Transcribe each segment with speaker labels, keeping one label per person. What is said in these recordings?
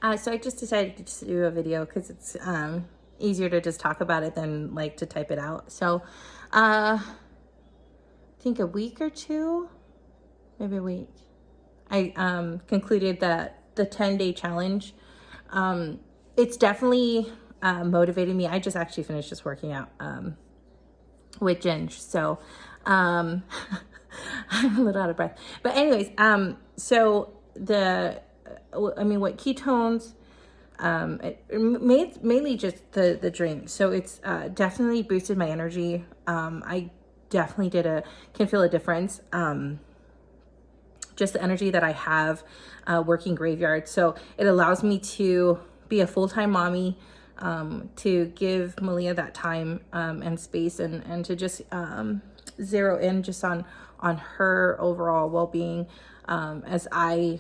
Speaker 1: So I just decided to just do a video because it's easier to just talk about it than like to type it out. So I think a week or two, maybe a week, I concluded that the 10-day challenge. It's definitely motivated me. I just actually finished just working out with Ginge. So I'm a little out of breath. But anyways, so what ketones, mainly just the drink. So it's definitely boosted my energy. I definitely can feel a difference. Just the energy that I have working graveyard. So it allows me to be a full-time mommy, to give Malia that time and space, and to just zero in just on her overall well-being as I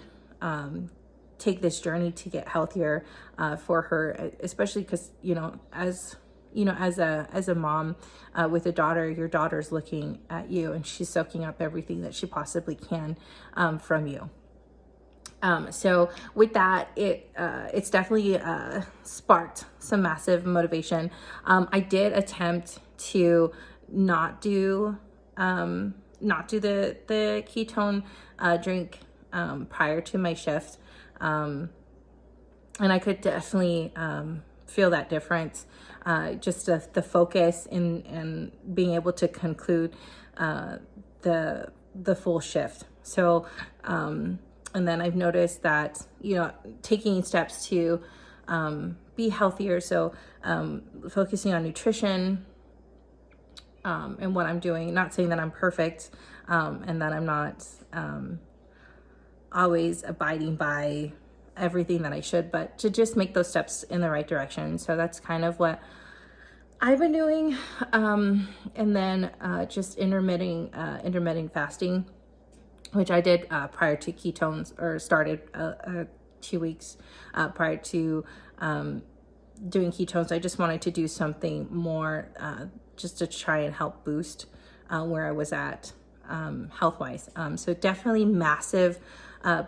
Speaker 1: take this journey to get healthier for her, especially because as a mom with a daughter, your daughter's looking at you and she's soaking up everything that she possibly can from you. So with that, it's definitely sparked some massive motivation. I did attempt to not do the ketone drink prior to my shift, and I could definitely feel that difference. Just the focus and being able to conclude the full shift. So and then I've noticed that taking steps to be healthier. So focusing on nutrition and what I'm doing. Not saying that I'm perfect and that I'm not always abiding by everything that I should, but to just make those steps in the right direction. So that's kind of what I've been doing. And then just intermittent fasting, which I did prior to ketones, or started 2 weeks prior to doing ketones. I just wanted to do something more just to try and help boost where I was at health-wise. So definitely massive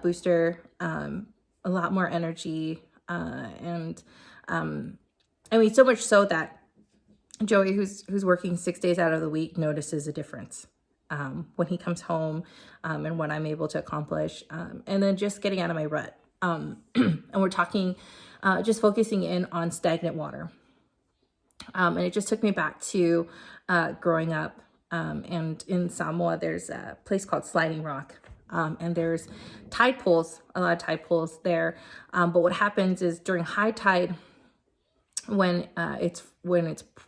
Speaker 1: booster, a lot more energy, and so much so that Joey, who's working 6 days out of the week, notices a difference when he comes home, and what I'm able to accomplish, and then just getting out of my rut. And we're talking, just focusing in on stagnant water. And it just took me back to growing up. And in Samoa, there's a place called Sliding Rock. And there's tide pools, a lot of tide pools there. But what happens is during high tide, when it's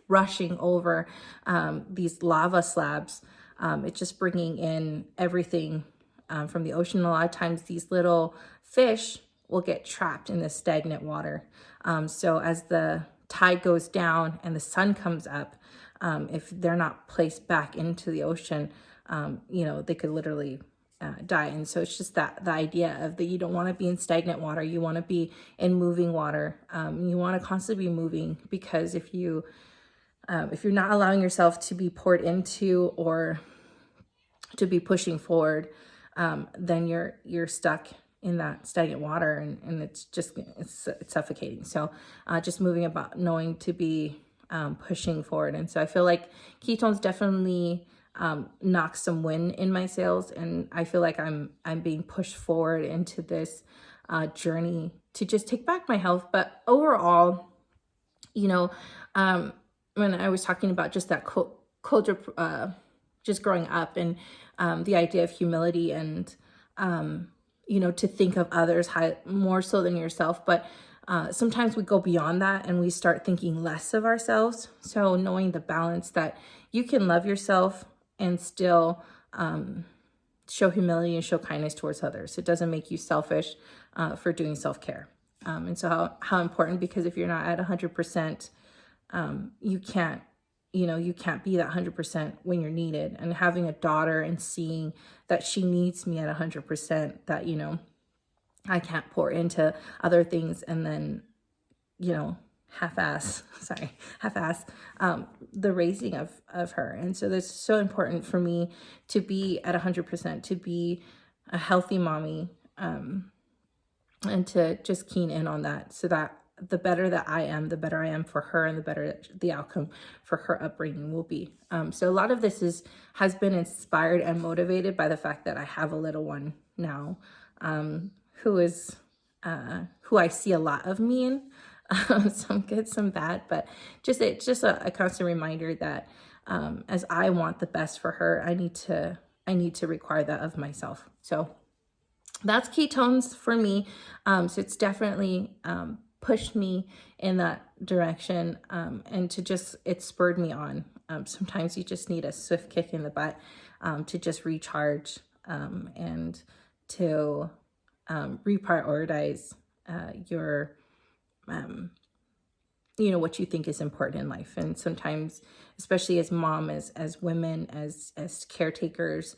Speaker 1: rushing over these lava slabs, it's just bringing in everything from the ocean. A lot of times these little fish will get trapped in this stagnant water. So as the tide goes down and the sun comes up, if they're not placed back into the ocean, they could literally die. And so it's just the idea of that you don't want to be in stagnant water. You want to be in moving water. You want to constantly be moving, because if you're not allowing yourself to be poured into or to be pushing forward, then you're stuck in that stagnant water, and it's suffocating. So just moving about, knowing to be pushing forward. And so I feel like ketones definitely knock some wind in my sails, and I feel like I'm being pushed forward into this journey to just take back my health. But overall, when I was talking about just that culture, just growing up, and the idea of humility, and to think of others more so than yourself, but sometimes we go beyond that and we start thinking less of ourselves. So knowing the balance that you can love yourself and still show humility and show kindness towards others. It doesn't make you selfish for doing self-care. And so how important, because if you're not at 100%, you can't be that 100% when you're needed. And having a daughter and seeing that she needs me at 100%, that, I can't pour into other things and then, half-ass the raising of her. And so that's so important for me to be at 100%, to be a healthy mommy, and to just keen in on that, so that the better that I am, the better I am for her, and the better the outcome for her upbringing will be. So a lot of this has been inspired and motivated by the fact that I have a little one now, who is who I see a lot of me in, some good, some bad, but it's just a constant reminder that as I want the best for her, I need to require that of myself. So that's ketones for me. So it's definitely pushed me in that direction, and it spurred me on. Sometimes you just need a swift kick in the butt to just recharge, and to reprioritize your what you think is important in life. And sometimes, especially as mom, as women, as caretakers,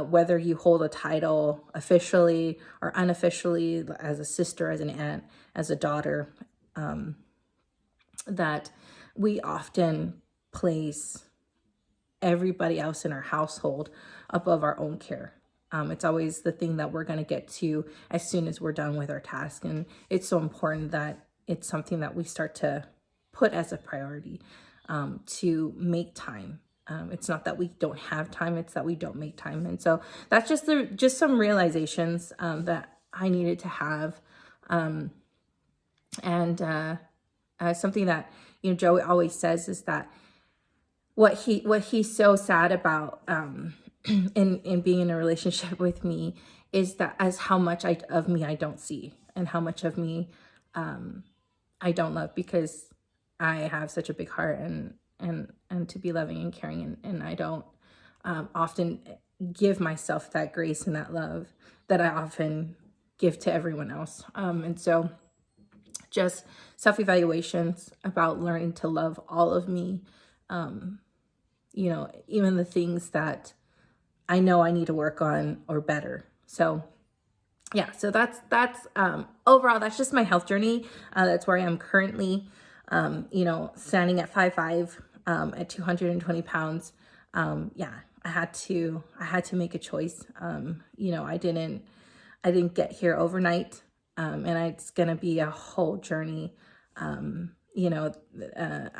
Speaker 1: whether you hold a title officially or unofficially, as a sister, as an aunt, as a daughter, that we often place everybody else in our household above our own care. It's always the thing that we're going to get to as soon as we're done with our task. And it's so important that it's something that we start to put as a priority, to make time. It's not that we don't have time, it's that we don't make time. And so that's just some realizations that I needed to have. And something that, Joey always says is that what he's so sad about in being in a relationship with me is that as how much of me I don't see, and how much of me I don't love, because I have such a big heart and to be loving and caring, and I don't often give myself that grace and that love that I often give to everyone else. And so just self-evaluations about learning to love all of me, even the things that I know I need to work on or better. So yeah, so that's overall, that's just my health journey. That's where I am currently, standing at 5'5", at 220 pounds. Yeah, I had to make a choice. I didn't get here overnight. And it's going to be a whole journey. I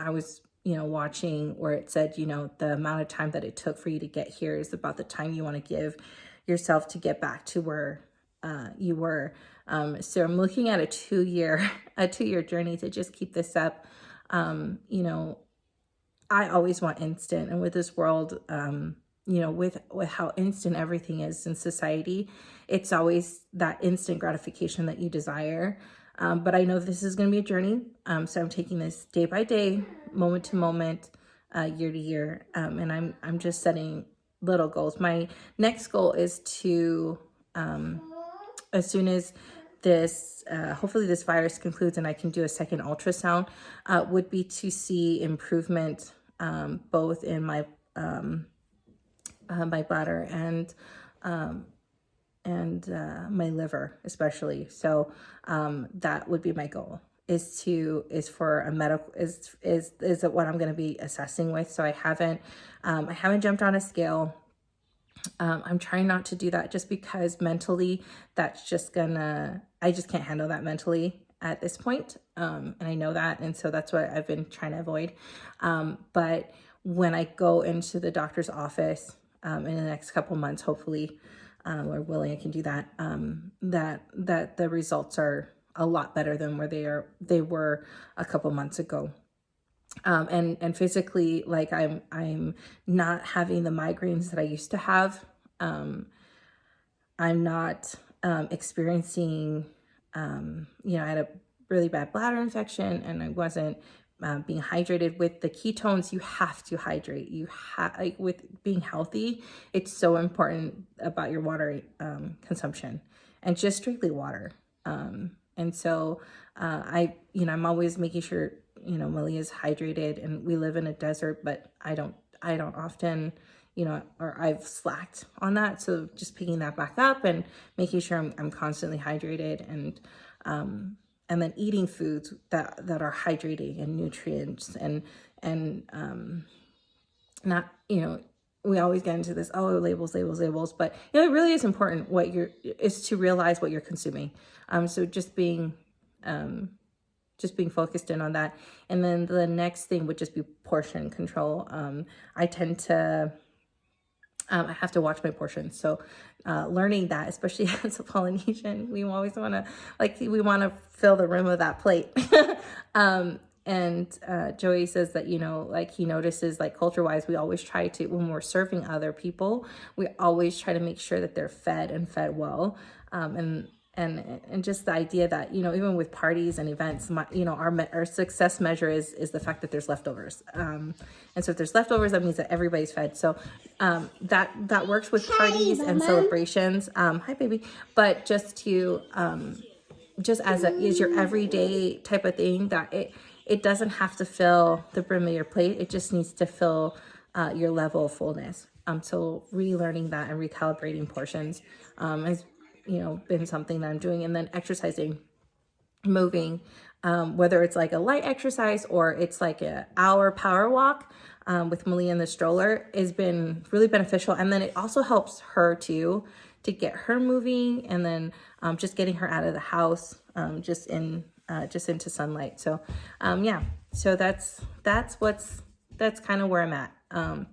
Speaker 1: was, watching where it said, the amount of time that it took for you to get here is about the time you want to give yourself to get back to where you were. So I'm looking at a 2-year journey to just keep this up. I always want instant, and with this world, with how instant everything is in society, it's always that instant gratification that you desire. But I know this is going to be a journey. So I'm taking this day by day, moment to moment, year to year. And I'm just setting little goals. My next goal is to, as soon as this, hopefully this virus concludes and I can do a second ultrasound, would be to see improvement, both in my my bladder and my liver, especially. So that would be my goal, is for a medical, is what I'm going to be assessing with. So I haven't jumped on a scale. I'm trying not to do that, just because mentally I just can't handle that mentally at this point. And I know that. And so that's what I've been trying to avoid. But when I go into the doctor's office, in the next couple months, hopefully, or willing, I can do that, that the results are a lot better than where they were a couple months ago. And physically, like I'm not having the migraines that I used to have. I'm not experiencing, I had a really bad bladder infection, and I wasn't being hydrated. With the ketones, you have to hydrate. With being healthy, it's so important about your water consumption, and just strictly water. And so I'm always making sure, Malia's hydrated, and we live in a desert, but I don't often, or I've slacked on that. So just picking that back up and making sure I'm constantly hydrated, and then eating foods that are hydrating and nutrients, and not, we always get into this, oh, labels, labels, labels. But, you know, it really is important is to realize what you're consuming. So just being focused in on that. And then the next thing would just be portion control. I tend to, I have to watch my portions. So learning that, especially as a Polynesian, we always want to, we want to fill the rim of that plate. And Joey says that, you know, like he notices, like culture-wise, we always try to, when we're serving other people, we always try to make sure that they're fed and fed well. And just the idea that, you know, even with parties and events, you know, our success measure is the fact that there's leftovers. And so if there's leftovers, that means that everybody's fed. So that works with parties and celebrations. Hi, baby. But just to just as your everyday type of thing, that it doesn't have to fill the brim of your plate. It just needs to fill your level of fullness. So relearning that and recalibrating portions has, you know, been something that I'm doing. And then exercising, moving, whether it's like a light exercise or it's like an hour power walk with Malia in the stroller, has been really beneficial. And then it also helps her too, to get her moving, and then just getting her out of the house, just into sunlight. So yeah, so that's kind of where I'm at.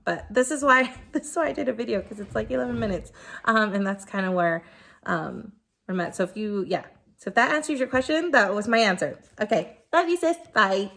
Speaker 1: But this is why I did a video, because it's like 11 minutes. And that's kind of where I'm at. So if that answers your question, that was my answer. Okay. Love you, sis. Bye.